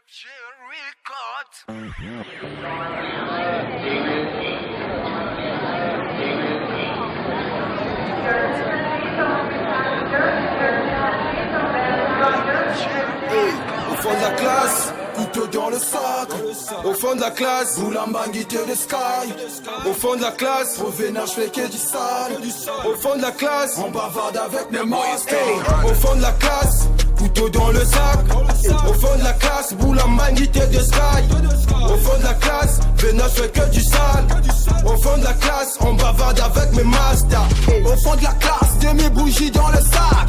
MFG Records. Au fond de la classe, couteau dans le sac. Au fond de la classe, boulambanguité de sky. Au fond de la classe, au vénère je fais que du sale. Au fond de la classe, on bavarde avec mes masques. Au fond de la classe, couteau dans le sac. Au fond de la classe, boulambanguité de sky. Au fond de la classe, vénère je fais que du sale. Au fond de la classe, on bavarde avec mes masques. Au fond de la classe, de mes bougies dans le sac.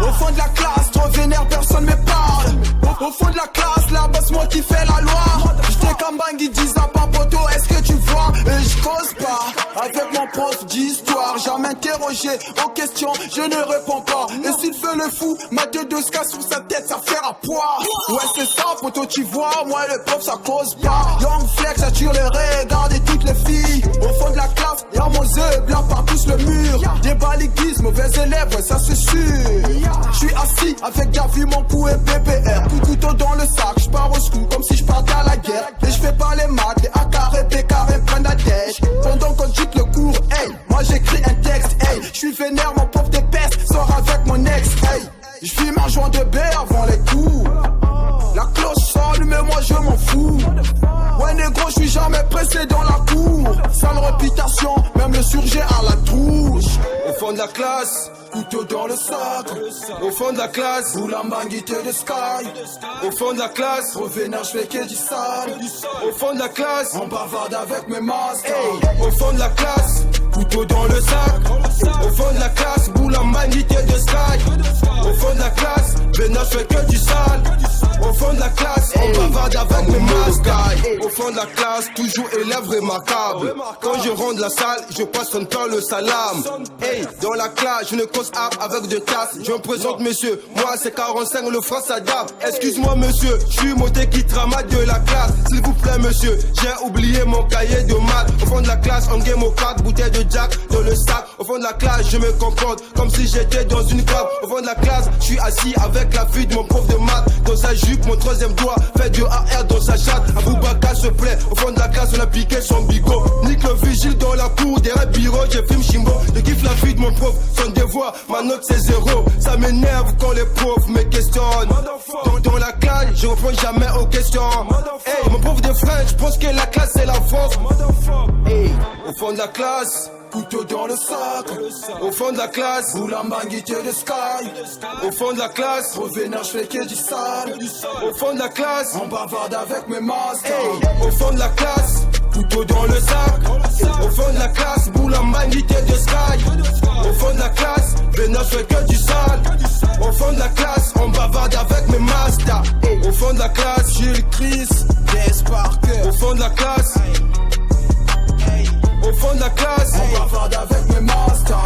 Au fond de la classe, trop vénère, personne me parle. Au fond de la classe, là-bas c'est moi qui fais la loi. J'étais comme Bangui, dis à Papoto, est-ce que tu vois? Et je cause pas avec mon prof d'histoire. Jamais interrogé aux questions, je ne réponds pas. Et s'il fait le fou, ma tête de ska sur sa tête, ça fait à poire. Ouais c'est ça poto, tu vois, moi le prof ça cause pas. Young flex, ça tire les regards et toutes les filles. Au fond de la classe, y'a mon œuf blanc par tous le mur. Des balikis, mauvais élèves, ouais, ça c'est sûr. J'suis assis avec Gavi, mon cou et PPR. Couteau dans le sac, j'pars au scoop comme si j'partais à la guerre. Et j'fais pas les maths, les A carré, P carré, prennent la tête. Pendant qu'on dit le cours, hey, moi j'écris un texte, hey. J'suis vénère, mon pauvre des pestes, sors avec mon ex, hey. J'fume un joint de baie avant les coups. La cloche sonne, mais moi je m'en fous. Ouais négro, j'suis jamais pressé dans la cour. Sale réputation, même le surgé à la trouche. Au fond de la classe, couteau dans le sac. Au fond de la classe, boulambanguité de sky. Au fond de la classe, au vénère je fais que du sale. Au fond de la classe, on bavarde avec mes masques. Au fond de la classe, couteau dans le sac. Au fond de la classe, boulambanguité de sky. Au fond de la classe, vénère je fais que du sale. Au fond de la classe, on bavarde avec mes masques. Au fond de la classe, toujours élève remarquable. Quand je rentre la salle, je passe son temps le salam. Hey, dans la classe, je ne cause art avec de casse. Je me présente monsieur, moi c'est 45 le France adapte. Excuse-moi monsieur, je suis monté qui trama de la classe. S'il vous plaît monsieur, j'ai oublié mon cahier de maths. Au fond de la classe, on game au 4, bouteille de Jack dans le sac. Au fond de la classe, je me comporte comme si j'étais dans une cave. Au fond de la classe, je suis assis avec la fille de mon prof de maths. Dans sa jupe, mon troisième doigt fait de AR dans sa chatte. Aboubaka se plaît, au fond de la classe, on a piqué son bigot. Nique le vigile dans la cour, derrière le bureau, je filme Chimbo. Je kiffe la fille de mon prof, son devoir, ma note c'est 0. Ça m'énerve quand les profs me questionnent. Dans la classe, je réponds jamais aux questions. Hey, mon prof de French, je pense que la classe c'est la France. Hey, au fond de la classe, couteau dans le sac. Au fond de la classe, boulambanguité de sky. Au fond de la classe, au vénère je fais que du sale. Au fond de la classe, on bavarde avec mes masques. Hey, au fond de la classe, couteau dans le sac. Au fond de la classe, boulambanguité de sky. Au fond de la classe, vénère je fais que du sale. Au fond de la classe, on bavarde avec mes masques. Au fond de la classe, Gilles Chris, Des Parker. Au fond de la classe, au fond de la classe, on bavarde avec mes masters.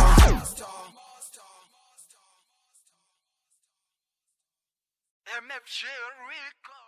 MFG Records.